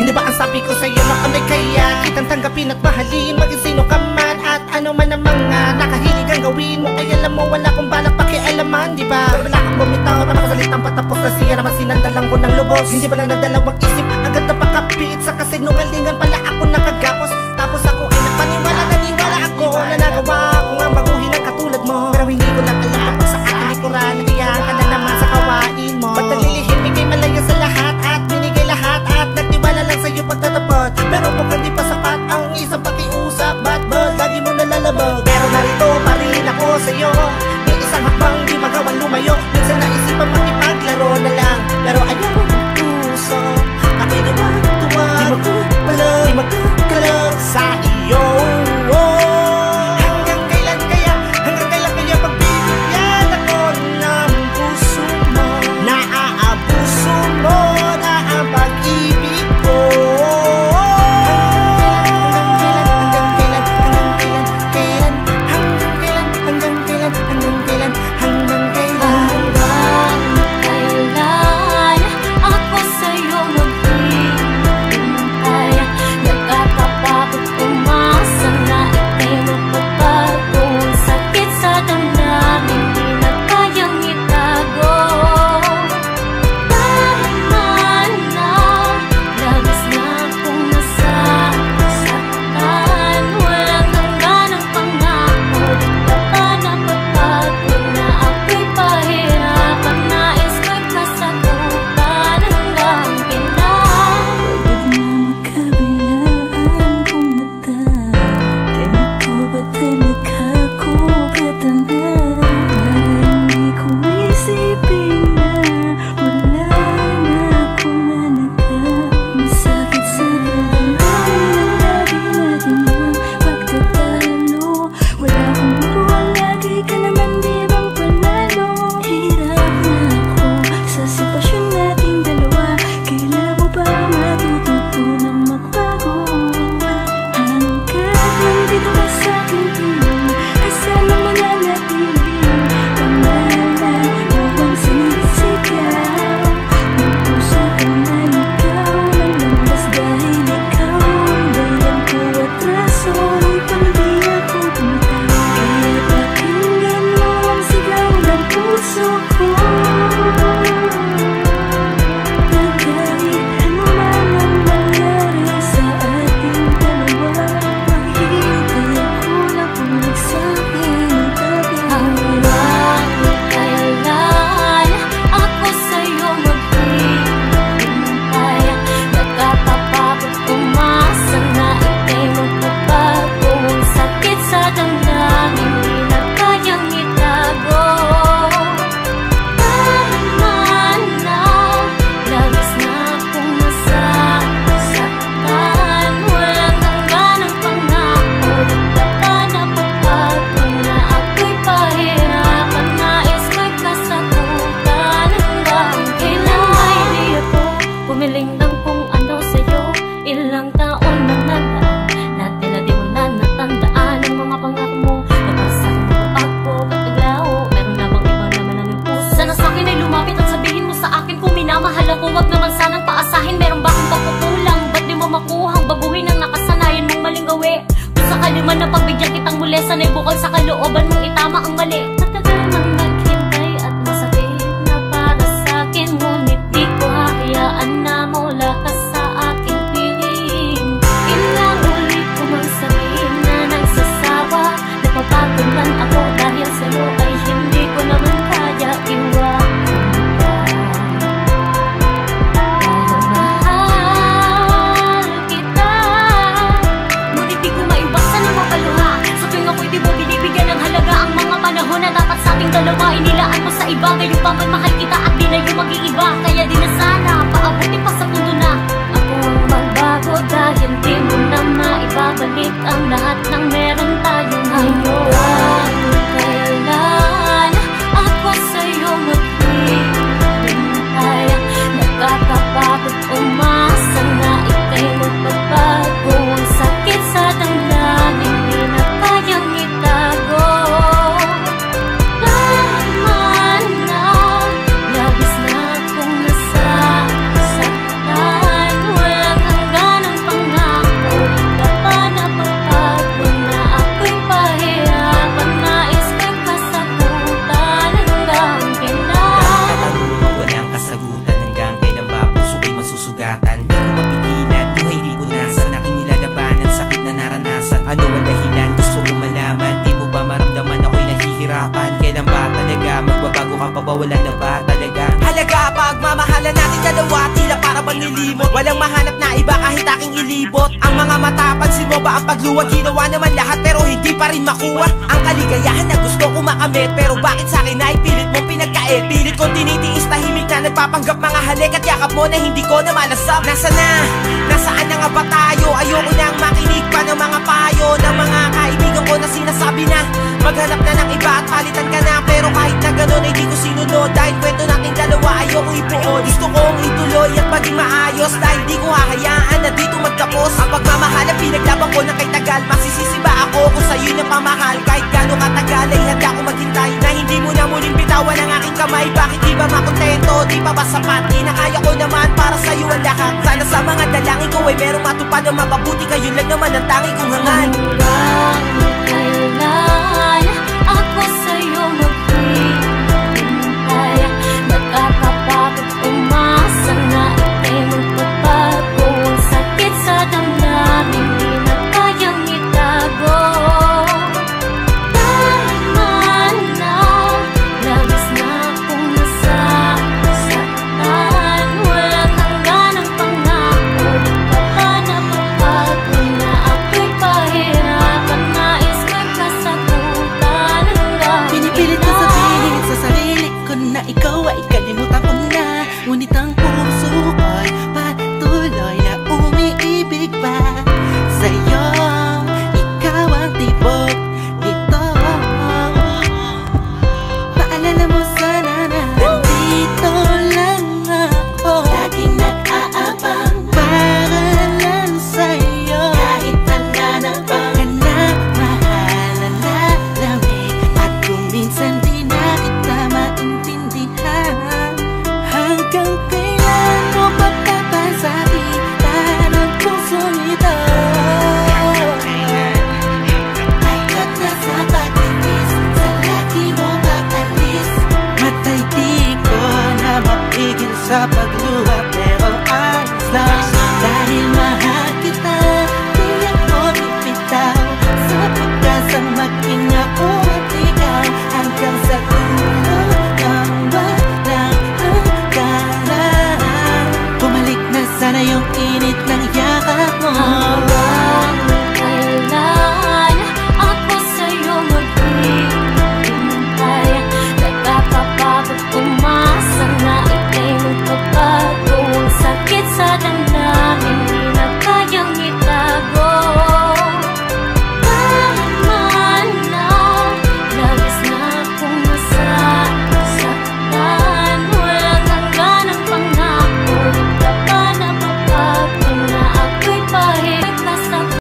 Hindi ba ang sabi ko sa'yo na kami kaya kitang tanggapin at mahalin, maging sino ka man at ano man ang mga nakahilig ang gawin mo. Ay alam mo wala kong balak pakialaman, di ba? Wala kang bumitaw na makasalitang patapos na siya naman sinandalang ko ng lubos. Hindi ba lang nagdalawang isip agad na pakapit sa kasinungalingan pala ako nakagapos. Tapos ako ay napaniwala, naniwala ako na nagawa ko nga baguhin ang katulad mo. Pero hindi ko lang alam kung sa aking likuran nagiyang ka na naman sa kawain mo. Ba't naglilihim, bigay malaya sa lahat at binigay lahat at nagtiwala lang sa'yo pagtatapot. Pero mukhang di pa sapat ang isang pakiusap, ba't lagi mo nalalabag? Pero narito pa rin ako sa'yo, may isang hakbang di magawang lumayo. Minsan naisipan makipaglaro na lang, pero ayaw mo ng puso. Ako'y nagtuwa, di magpalag, di magkalag sa iyo. Hanggang kailan kaya pagbibigyan ako ng puso mo? Naaabuso mo na ang pag-ibig ko. man na pagbigyan kitang muli, sana'y bukal sa kalooban mong itama ang mali. Matagal nang naghintay at masakit na para sa'kin, ngunit di ko hahayaan na mula ka sa aking piling. Ilang ulit ko mang sabihin na nagsasawa, napapagod man ako dahil sa'yo ay hindi ko naman kaya iwanan. Na dapat sa ating dalawa, inilaan mo sa iba. Ngayon pa man mahal kita at di na yung mag-iiba. Kaya di na sana paabutin pa sa pundo na ako ang magbago, dahil di mo na maibabalik ang lahat ng meron tayong ngayon. Kailan ako sa'yo maghihintay, nakakapagod umasa na ika'y magbabago. Ang sakit sa damdamin, di na kayang itago. mawawala na ba talaga? Halaga pagmamahalan natin dalawa, tila para bang nilimot. Walang mahanap na iba kahit aking ilibot. Ang mga mata, pansin mo ba ang pagluwag? Ginawa naman lahat pero hindi pa rin makuha ang kaligayahan na gusto ko makamit. Pero bakit sa akin ay pilit mo pinagkait? Pilit kong tinitiis, tahimik na nagpapanggap mga halik at yakap mo na hindi ko na malasap. Nasaan na nga ba tayo? Ayoko nang makinig pa ng mga payo ng mga kaibigan ko na sinasabi na maghanap na ng iba at palitan ka na. Pero kahit na gano'n ay di ko sinunod, dahil kwento nating dalawa ayoko ibuo. Gusto kong ituloy at maging maayos, dahil di ko hahayaan na dito magtapos ang pagmamahal ang pinaglaban ko ng kay tagal. Masisisi ba ako kung sa'yo na pamahal? Kahit gano'ng katagal ay handa ko maghintay na hindi mo na muling bitawan ang aking kamay. Bakit di ba makontento? Di pa ba sapat? Di na kaya ko naman para sa'yo ang lahat. Sana sa mga dalangin ko ay merong matupad na mapabuti. Kayo lang naman ang tanging kong hangan. Kailan ako sa'yo maghihintay? Nakakapagod umasa na ika'y magpapago. Ang sakit sa damdamin, di na kayang itago. Naman na, labis na akong nasasaktan. Walang hanggan ang pangako, di ka pa napapagod na ako'y pahirapan. Nais ko'y kasagutan hanggang pinipilit ko sabihin sa sarili ko na ikaw ay kalimutan ko na. Ngunit ang puso ko'y patuloy na umiibig pa sa'yo. Ikaw ang tibok nito. Paalala mo sana na nandito lang ako, laging nag-aabang para lang sa'yo. Kahit tanda na bang na mahal na lalamig, at kung minsan di na kita maintindihan, hanggang kailan mo pagpapasakitan ang pusong ito? Ayot na sa pagtitis, sa lagi mo pag-alis, matay di ko na mapigil sa pagluha.